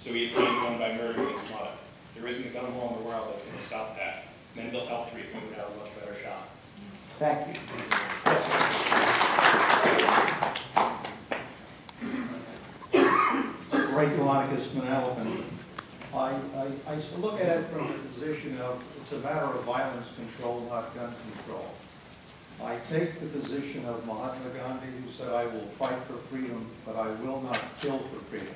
so he obtained one by murdering his mother. There isn't a gun law in the world that's going to stop that. Mental health treatment would have a much better shot. Thank you. Ray Kalonikis, Manalapan. I look at it from the position of it's a matter of violence control, not gun control. I take the position of Mahatma Gandhi, who said, I will fight for freedom, but I will not kill for freedom.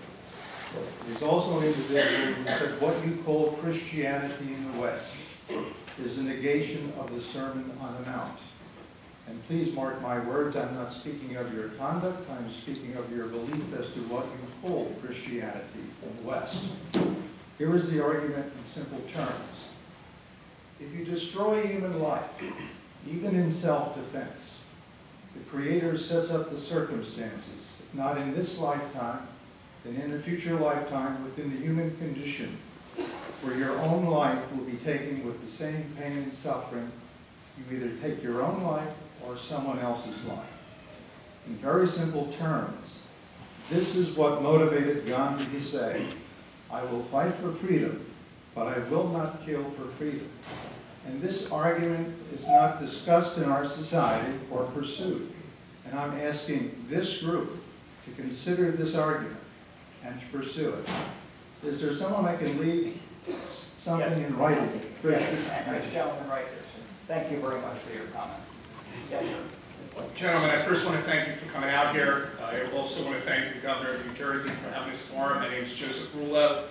There's also an individual who said, what you call Christianity in the West is a negation of the Sermon on the Mount. And please mark my words, I'm not speaking of your conduct, I'm speaking of your belief as to what you call Christianity in the West. Here is the argument in simple terms. If you destroy human life, even in self-defense, the Creator sets up the circumstances, if not in this lifetime, then in a future lifetime within the human condition, where your own life will be taken with the same pain and suffering. You either take your own life or someone else's life. In very simple terms, this is what motivated Gandhi to say, I will fight for freedom, but I will not kill for freedom. And this argument is not discussed in our society or pursued. And I'm asking this group to consider this argument and to pursue it. Is there someone I can leave something in writing? This gentleman right there, sir. Thank you very much for your comment. Yes, sir. Gentlemen, I first want to thank you for coming out here. I also want to thank the Governor of New Jersey for having this forum. My name is Joseph Rouleau.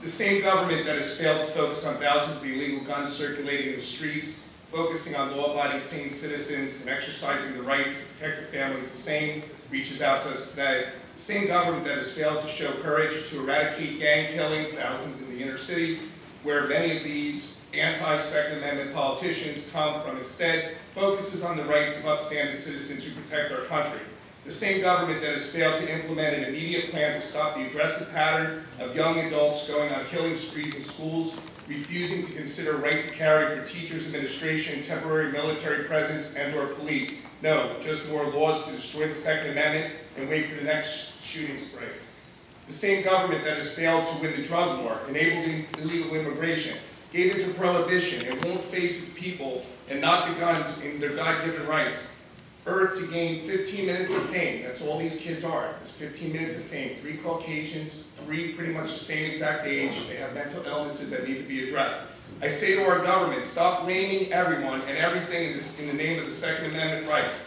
The same government that has failed to focus on thousands of illegal guns circulating in the streets, focusing on law-abiding sane citizens and exercising the rights to protect their families, the same reaches out to us today. The same government that has failed to show courage to eradicate gang killing, thousands in the inner cities, where many of these anti-Second Amendment politicians come from, instead focuses on the rights of upstanding citizens who protect our country. The same government that has failed to implement an immediate plan to stop the aggressive pattern of young adults going on killing sprees in schools, refusing to consider right to carry for teachers, administration, temporary military presence, and/or police. No, just more laws to destroy the Second Amendment and wait for the next shooting spree. The same government that has failed to win the drug war, enabled illegal immigration, gave it to prohibition, and won't face its people and knock the guns in their God-given rights. To gain 15 minutes of fame. That's all these kids are. It's 15 minutes of fame. 3 Caucasians, 3 pretty much the same exact age. They have mental illnesses that need to be addressed. I say to our government, stop blaming everyone and everything in the name of the Second Amendment rights,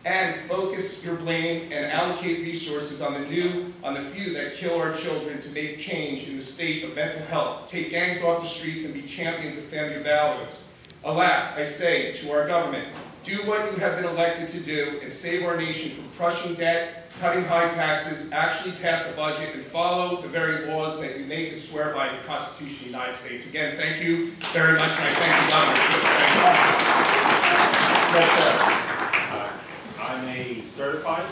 and focus your blame and allocate resources on the few that kill our children to make change in the state of mental health. Take gangs off the streets and be champions of family values. Alas, I say to our government, do what you have been elected to do and save our nation from crushing debt, cutting high taxes, actually pass a budget, and follow the very laws that you make and swear by in the Constitution of the United States. Again, thank you very much, and I thank the governor. I'm a certified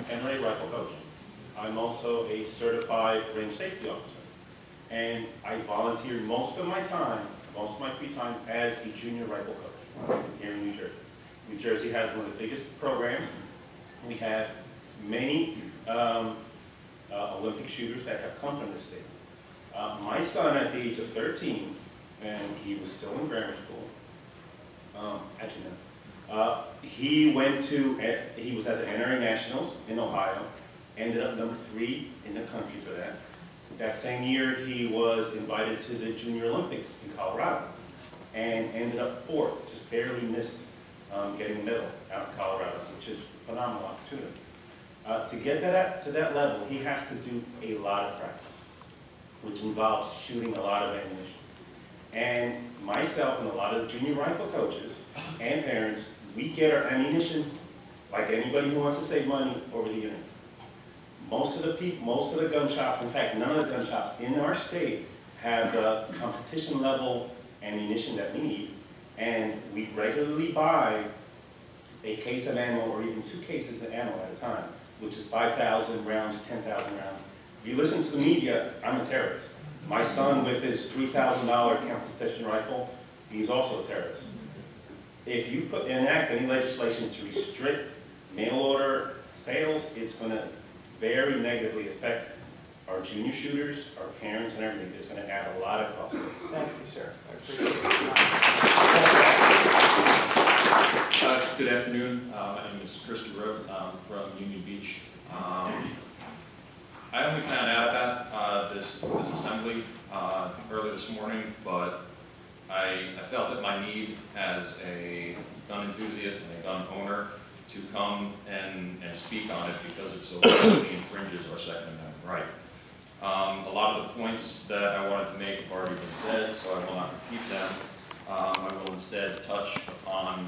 NRA rifle coach. I'm also a certified range safety officer. And I volunteer most of my free time as a junior rifle coach here in New Jersey. New Jersey has one of the biggest programs. We have many Olympic shooters that have come from the state. My son, at the age of 13, and he was still in grammar school, he was at the NRA Nationals in Ohio, ended up number 3 in the country for that. That same year, he was invited to the Junior Olympics in Colorado, and ended up 4th, just barely missed getting a medal out in Colorado, which is a phenomenal opportunity. To get that to that level, he has to do a lot of practice, which involves shooting a lot of ammunition. And myself and a lot of the junior rifle coaches and parents, we get our ammunition like anybody who wants to save money over the internet. Most of the gun shops, in fact, none of the gun shops in our state have the competition level ammunition that we need. And we regularly buy a case of ammo or even 2 cases of ammo at a time, which is 5,000 rounds, 10,000 rounds. If you listen to the media, I'm a terrorist. My son, with his $3,000 competition rifle, he's also a terrorist. If you enact any legislation to restrict mail order sales, it's going to very negatively affect our junior shooters, our parents and everything. It's going to add a lot of cost. Thank you, sir. I appreciate it. Good afternoon. My name is Chris Christie. I'm from Union Beach. I only found out about this assembly early this morning, but I felt that my need as a gun enthusiast and a gun owner to come and speak on it because it so clearly infringes our Second Amendment right. A lot of the points that I wanted to make have already been said, so I will not repeat them. I will instead touch upon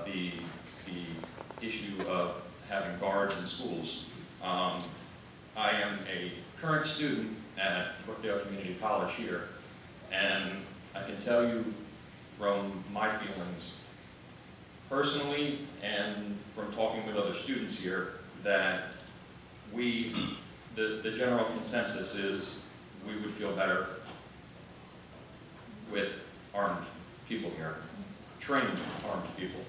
the issue of having guards in schools. I am a current student at Brookdale Community College here, and I can tell you from my feelings personally and from talking with other students here that the general consensus is we would feel better with armed people here, trained armed people.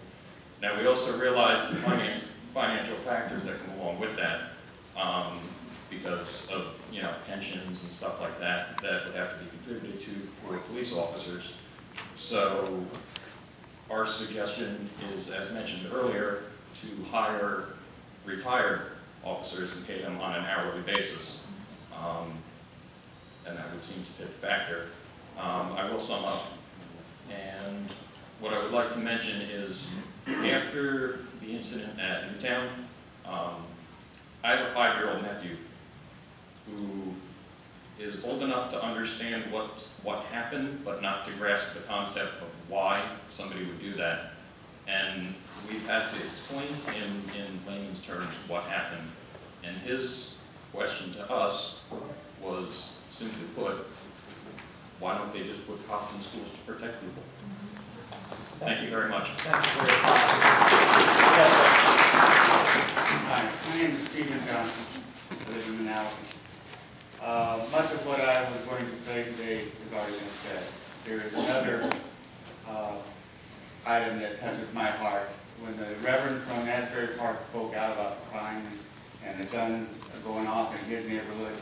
Now we also realize the financial factors that come along with that because of pensions and stuff like that that would have to be contributed to for police officers. So our suggestion is, as mentioned earlier, to hire retired officers and pay them on an hourly basis. And that would seem to fit the factor. I will sum up. And what I would like to mention is after the incident at Newtown, I have a 5-year-old nephew who is old enough to understand what happened, but not to grasp the concept of why somebody would do that. And we've had to explain to him in layman's terms what happened. And his question to us was, simply put, why don't they just put cops in schools to protect people? Thank you very much. Thank you for your comment. Yes, sir. Hi, my name is Stephen Johnson. I live in Manalapan. Much of what I was going to say today has already been said. There is another item that touches my heart. When the Reverend from Asbury Park spoke out about the crime and the guns going off in his neighborhood,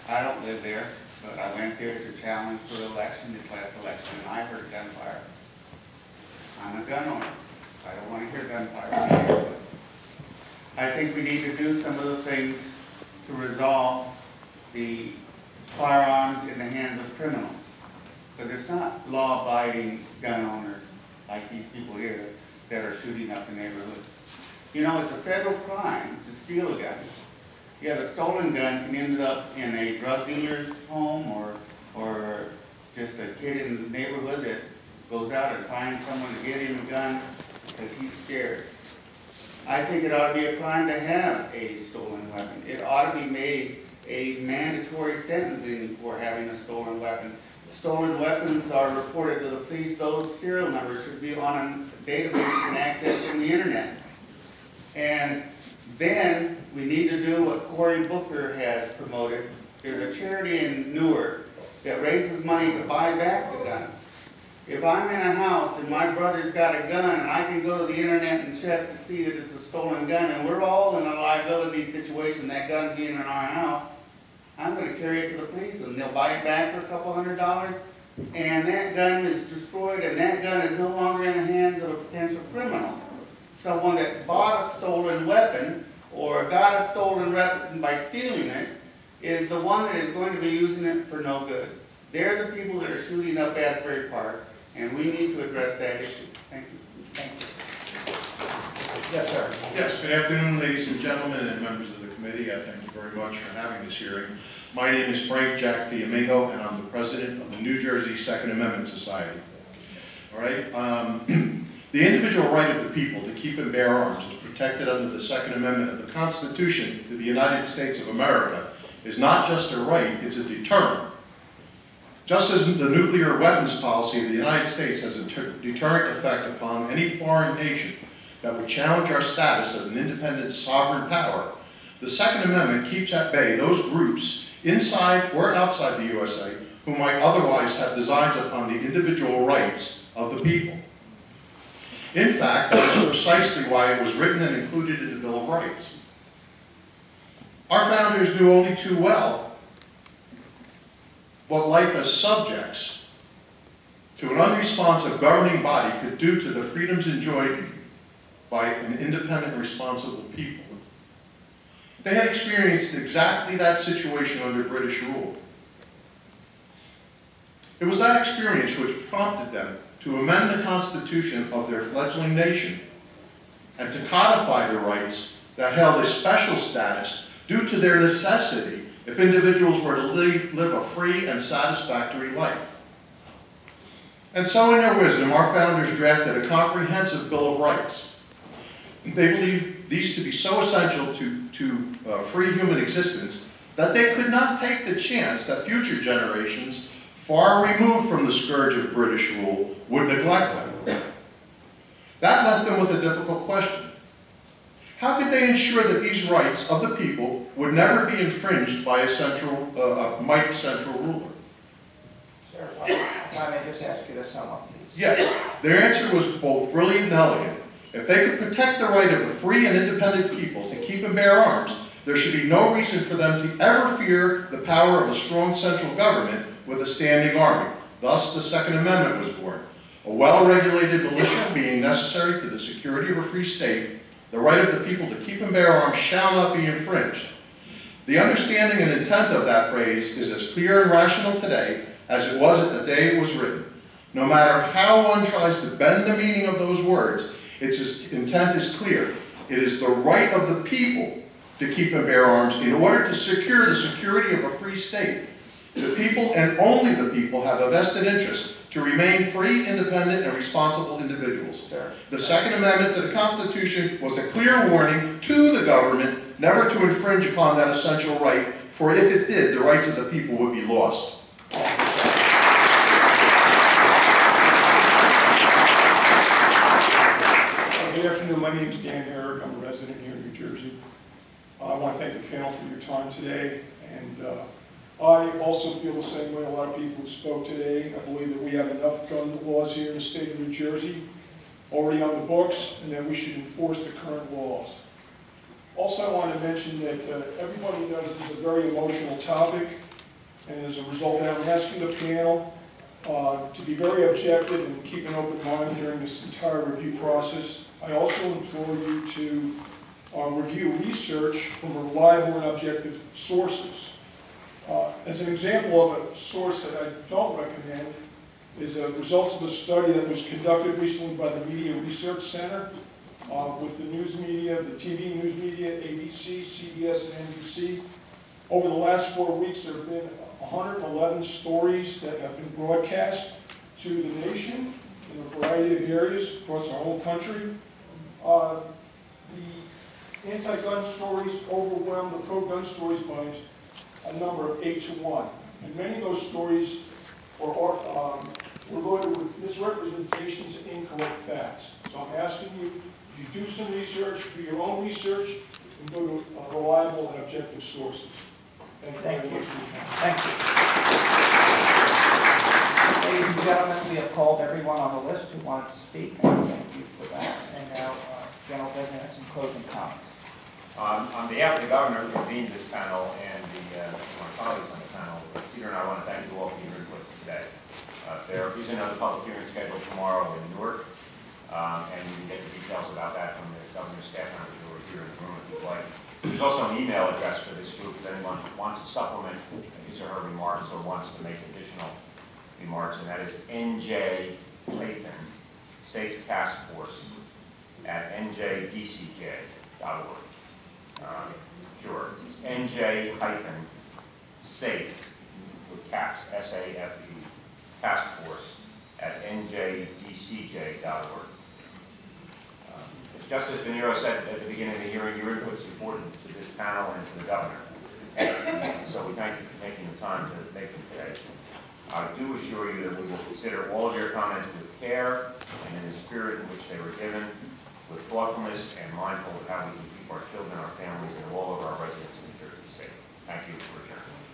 I don't live there, but I went there to challenge for the election, this last election, and I heard gunfire. I'm a gun owner. I don't want to hear gunfire in my neighborhood. I think we need to do some of the things to resolve the firearms in the hands of criminals. Because it's not law-abiding gun owners like these people here that are shooting up the neighborhood. You know, it's a federal crime to steal a gun. Yet a stolen gun can end up in a drug dealer's home or just a kid in the neighborhood that goes out and finds someone to get him a gun because he's scared. I think it ought to be a crime to have a stolen weapon. It ought to be made a mandatory sentencing for having a stolen weapon. Stolen weapons are reported to the police. Those serial numbers should be on a database you can access from the internet. And then we need to do what Cory Booker has promoted. There's a charity in Newark that raises money to buy back the gun. If I'm in a house and my brother's got a gun and I can go to the internet and check to see that it's a stolen gun and we're all in a liability situation, that gun being in our house, I'm going to carry it to the police and they'll buy it back for a couple $100 and that gun is destroyed and that gun is no longer in the hands of a potential criminal. Someone that bought a stolen weapon or got a stolen weapon by stealing it is the one that is going to be using it for no good. They're the people that are shooting up Asbury Park, and we need to address that issue. Thank you. Thank you. Yes, sir. Yes, good afternoon, ladies and gentlemen, and members of the committee. I thank you very much for having this hearing. My name is Frank Jack Fiamigo, and I'm the president of the New Jersey Second Amendment Society. All right. The individual right of the people to keep and bear arms is protected under the Second Amendment of the Constitution to the United States of America is not just a right, it's a deterrent. Just as the nuclear weapons policy of the United States has a deterrent effect upon any foreign nation that would challenge our status as an independent sovereign power, the Second Amendment keeps at bay those groups inside or outside the USA who might otherwise have designs upon the individual rights of the people. In fact, that is precisely why it was written and included in the Bill of Rights. Our founders knew only too well what life as subjects to an unresponsive governing body could do to the freedoms enjoyed by an independent, responsible people. They had experienced exactly that situation under British rule. It was that experience which prompted them to amend the constitution of their fledgling nation and to codify the rights that held a special status due to their necessity if individuals were to live a free and satisfactory life. And so in their wisdom, our founders drafted a comprehensive Bill of Rights. They believed these to be so essential to free human existence that they could not take the chance that future generations, far removed from the scourge of British rule, would neglect them. That left them with a difficult question. How could they ensure that these rights of the people would never be infringed by a mighty central ruler? Sir, if I may just ask you this somewhat, please. Yes, their answer was both brilliant and elegant. If they could protect the right of a free and independent people to keep and bear arms, there should be no reason for them to ever fear the power of a strong central government with a standing army. Thus, the Second Amendment was born. A well-regulated militia being necessary to the security of a free state, the right of the people to keep and bear arms shall not be infringed. The understanding and intent of that phrase is as clear and rational today as it was at the day it was written. No matter how one tries to bend the meaning of those words, its intent is clear. It is the right of the people to keep and bear arms in order to secure the security of a free state. The people and only the people have a vested interest to remain free, independent, and responsible individuals. Sure. The Second Amendment to the Constitution was a clear warning to the government never to infringe upon that essential right, for if it did, the rights of the people would be lost. Good afternoon, my name is Dan Herrick, I'm a resident here in New Jersey. I want to thank the panel for your time today, and I also feel the same way a lot of people who spoke today. I believe that we have enough gun laws here in the state of New Jersey already on the books, and that we should enforce the current laws. Also, I want to mention that everybody knows this is a very emotional topic, and as a result, I'm asking the panel to be very objective and keep an open mind during this entire review process. I also implore you to review research from reliable and objective sources. As an example of a source that I don't recommend is the results of a study that was conducted recently by the Media Research Center with the news media, the TV news media, ABC, CBS, and NBC. Over the last 4 weeks, there have been 111 stories that have been broadcast to the nation in a variety of areas across our whole country. The anti-gun stories overwhelm the pro-gun stories by a number of 8 to 1. And many of those stories were loaded with misrepresentations and incorrect facts. So I'm asking you, if you do some research, do your own research, and go to reliable and objective sources. Thank you very much for your time. Thank you. Ladies and gentlemen, we have called everyone on the list who wanted to speak, and thank you for that. And now, General President has some closing comments. On behalf of the governor who convened this panel and my colleagues on the panel, Peter and I want to thank you all for your input today. There is another public hearing scheduled tomorrow in Newark, and you can get the details about that from the governor's staff members who are here in the room if you'd like. There's also an email address for this group if anyone wants to supplement his or her remarks or wants to make additional remarks, and that is NJ Lathan, Safe Task Force at njdcj.org. Sure, it's NJ-safe with caps, S-A-F-E, Task Force at njdcj.org. As Justice Venero said at the beginning of the hearing, your input is important to this panel and to the governor. So we thank you for taking the time to make them today. I do assure you that we will consider all of your comments with care and in the spirit in which they were given, with thoughtfulness and mindful of how we can keep our children, our families, and all of our residents in New Jersey safe. Thank you for adjourning.